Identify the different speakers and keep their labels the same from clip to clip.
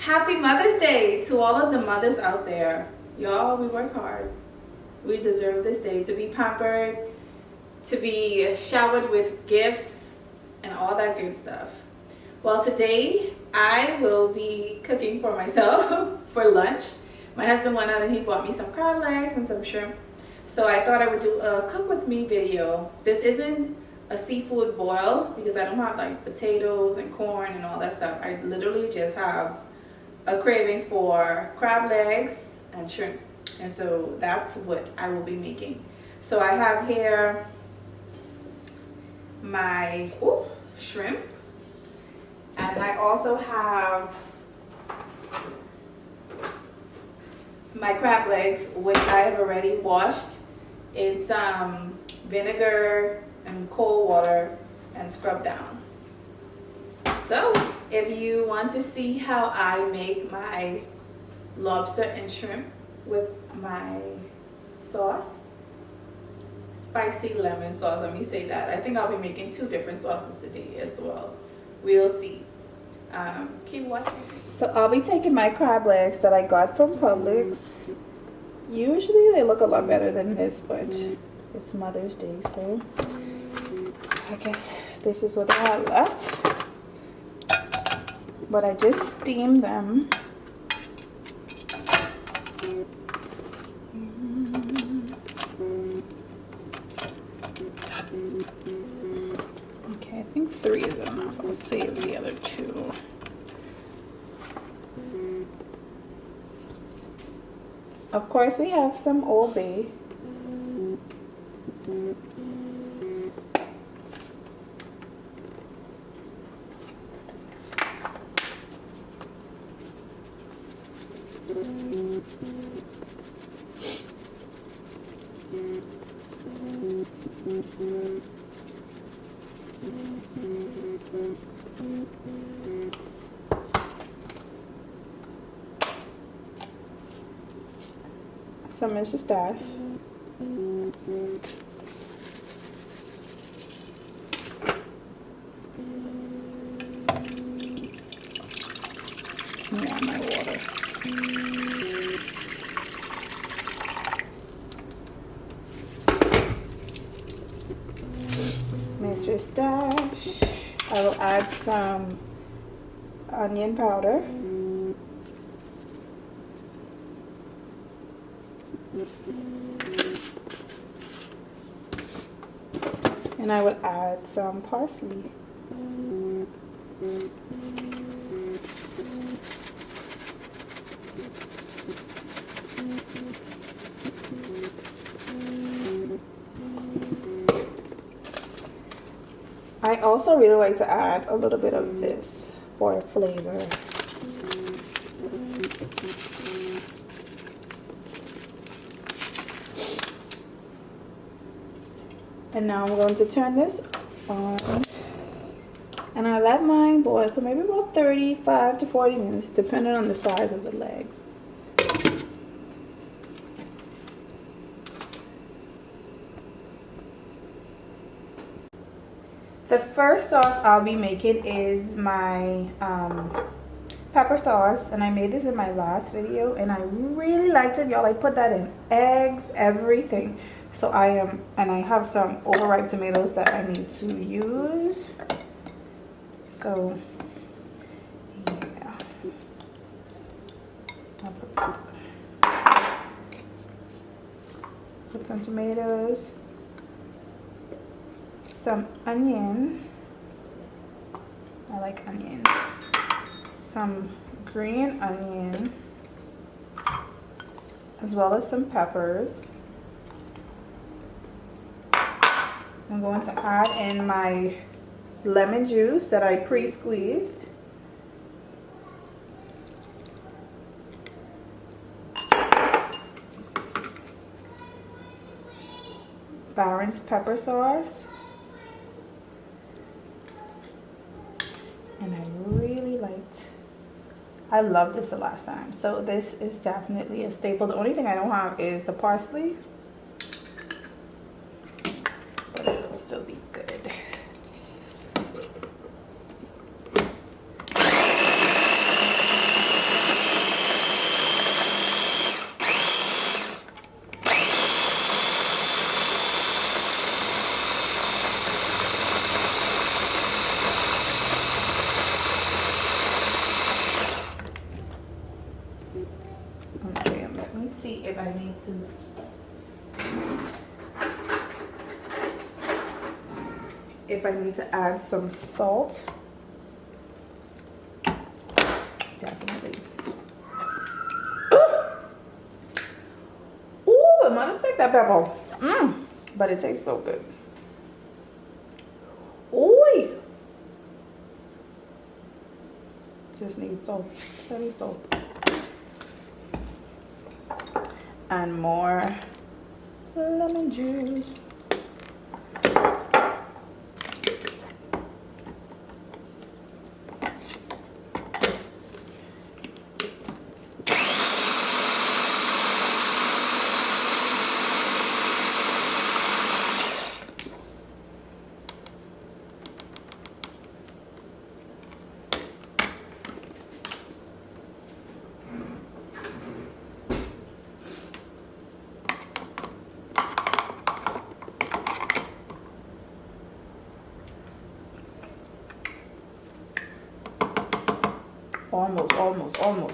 Speaker 1: Happy Mother's Day to all of the mothers out there. Y'all, we work hard. We deserve this day to be pampered, to be showered with gifts, and all that good stuff. Well, today I will be cooking for myself for lunch. My husband went out and he bought me some crab legs and some shrimp. So I thought I would do a cook with me video. This isn't a seafood boil because I don't have like potatoes and corn and all that stuff. I literally just have a craving for crab legs and shrimp, and so that's what I will be making. So I have here my shrimp, and I also have my crab legs, which I have already washed in some vinegar and cold water and scrubbed down. So if you want to see how I make my lobster and shrimp with my sauce, spicy lemon sauce, let me say that. I think I'll be making 2 different sauces today as well. We'll see. Keep watching. So I'll be taking my crab legs that I got from Publix. Usually they look a lot better than this, but it's Mother's Day, so I guess this is what I have left. But I just steamed them. Okay, I think 3 is enough. I'll save the other 2. Of course, we have some Old Bay. Some Mr. Stash. Yeah, my water. Mr. Stash. I will add some onion powder. And I would add some parsley. I also really like to add a little bit of this for flavor. And now I'm going to turn this on, and I let mine boil for maybe about 35 to 40 minutes, depending on the size of the legs. The first sauce I'll be making is my pepper sauce, and I made this in my last video, and I really liked it, y'all. I put that in eggs, everything. So I have some overripe tomatoes that I need to use. So yeah, I'll put some tomatoes, some onion. I like onion. Some green onion, as well as some peppers. I'm going to add in my lemon juice that I pre-squeezed. Barron's pepper sauce. And I loved this the last time. So this is definitely a staple. The only thing I don't have is the parsley. But it'll still be good. If I need to add some salt, definitely. Ooh, I'm gonna take that pepper. But it tastes so good. Ooh. Just need salt. Plenty salt. And more lemon juice.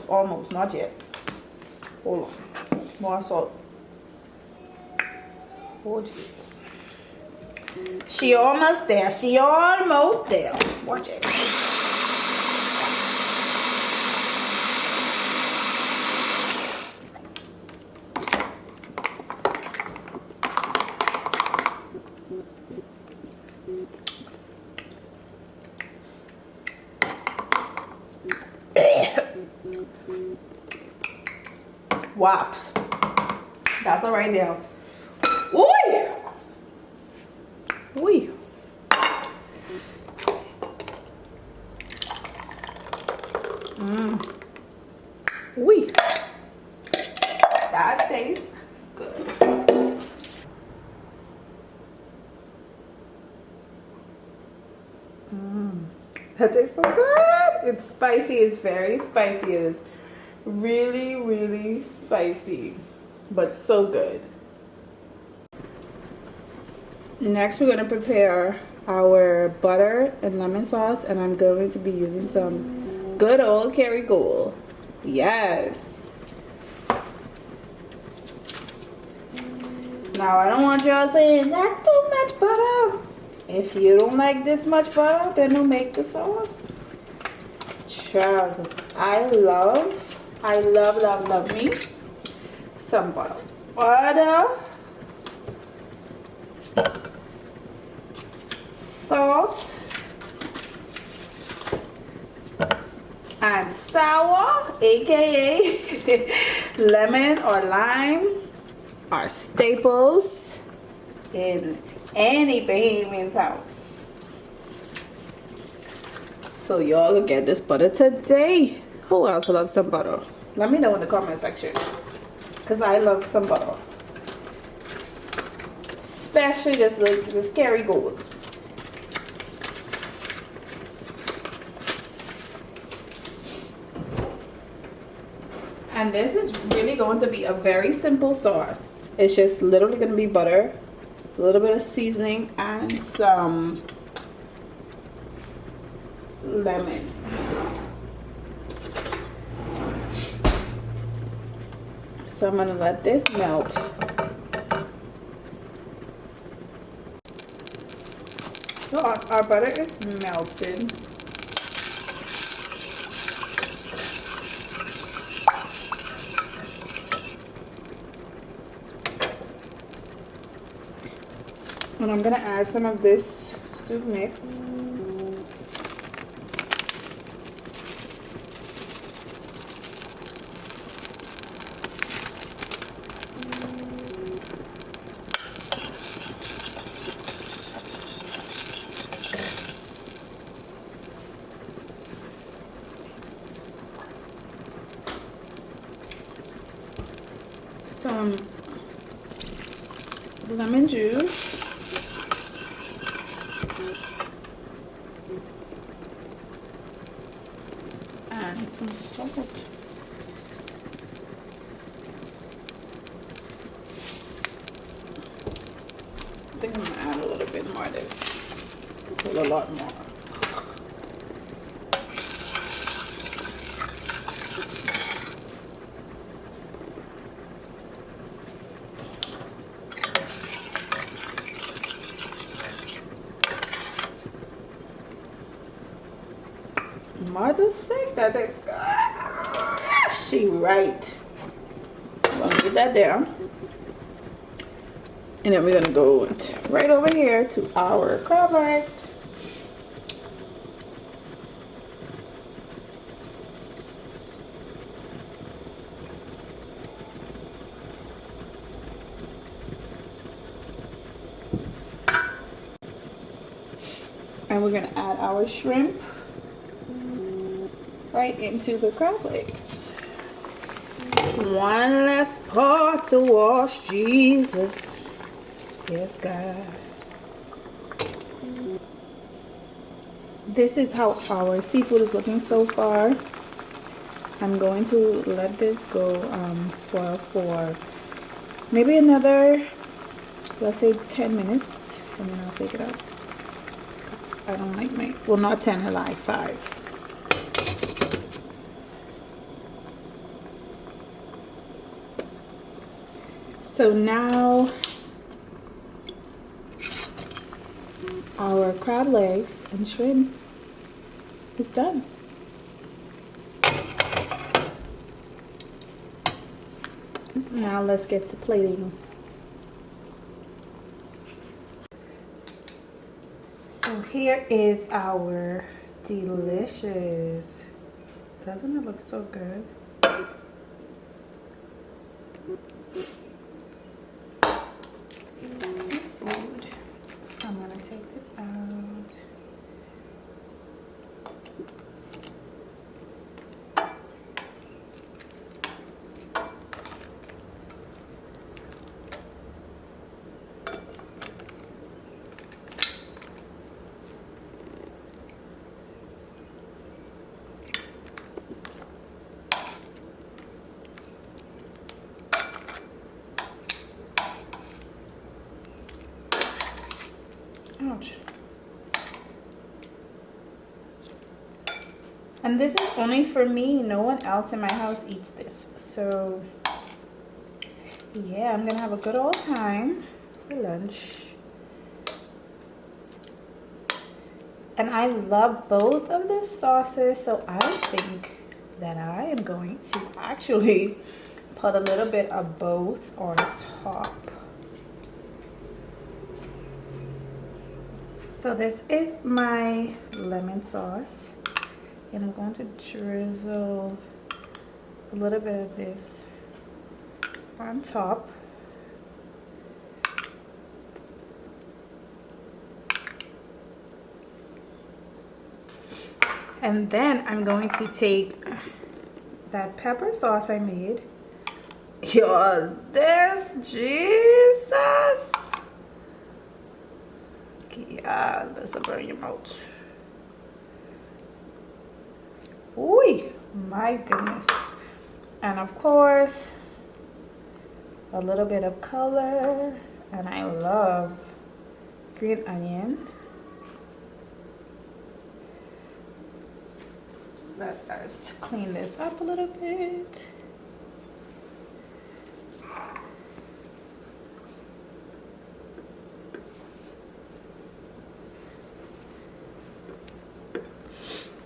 Speaker 1: Almost, not yet. Hold on. More salt. Oh, Jesus. She almost there. Watch it. Wops. That's all right now. Ooh! Ooh! Ooh! That tastes good. That tastes so good. It's spicy. It's very spicy. It is really, really spicy, but so good. Next, we're going to prepare our butter and lemon sauce, and I'm going to be using some good old Kerrygold. Yes. Now, I don't want y'all saying that's too much butter. If you don't like this much butter, then don't make the sauce. Child, 'cause I love me some butter. Salt, and sour, aka lemon or lime, are staples in any Bahamian's house. So y'all can get this butter today. Who else loves some butter? Let me know in the comment section, because I love some butter, especially this Kerrygold. And this is really going to be a very simple sauce. It's just literally going to be butter, a little bit of seasoning, and some lemon. So I'm going to let this melt. So our butter is melted. And I'm going to add some of this soup mix. Some lemon juice. And some salt. I think I'm going to add a little bit more of this. A lot more. that is good. She right. I'm gonna get that down. And then we're gonna go right over here to our crab legs. And we're gonna add our shrimp right into the crab legs. One less pot to wash, Jesus. Yes, God. This is how our seafood is looking so far. I'm going to let this go boil for maybe another, let's say 10 minutes, and then I'll take it out. I don't like my, well, not 10, I like 5. So now our crab legs and shrimp is done. Now let's get to plating. So here is our delicious, doesn't it look so good? Seafood. So I'm gonna take this out. Ouch. And this is only for me. No one else in my house eats this. So, yeah, I'm going to have a good old time for lunch. And I love both of the sauces. So I think that I am going to actually put a little bit of both on top. So this is my lemon sauce, and I'm going to drizzle a little bit of this on top. And then I'm going to take that pepper sauce I made. Yo, this, Jesus! Yeah, this will burn your mouth. Ooh, my goodness. And of course, a little bit of color. And I love green onions. Let us clean this up a little bit.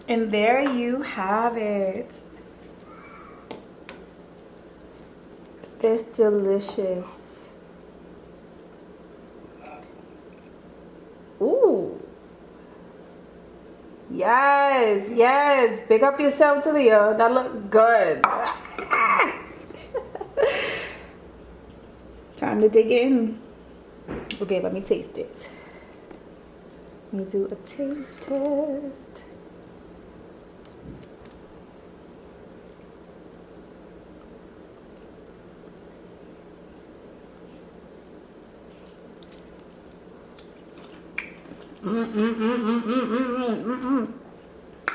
Speaker 1: And there you have it. This delicious. Ooh. Yes, yes. Big up yourself, Talia. That looked good. Time to dig in. Okay, let me taste it. Let me do a taste test.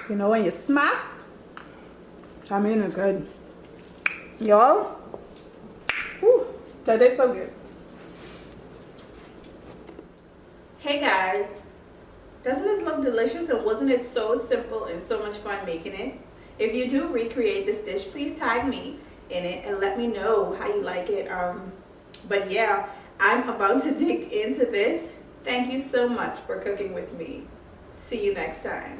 Speaker 1: You know when you smack, I mean it's good. Y'all, that is so good. Hey guys, doesn't this look delicious, and wasn't it so simple and so much fun making it? If you do recreate this dish, please tag me in it and let me know how you like it. But yeah, I'm about to dig into this. Thank you so much for cooking with me. See you next time.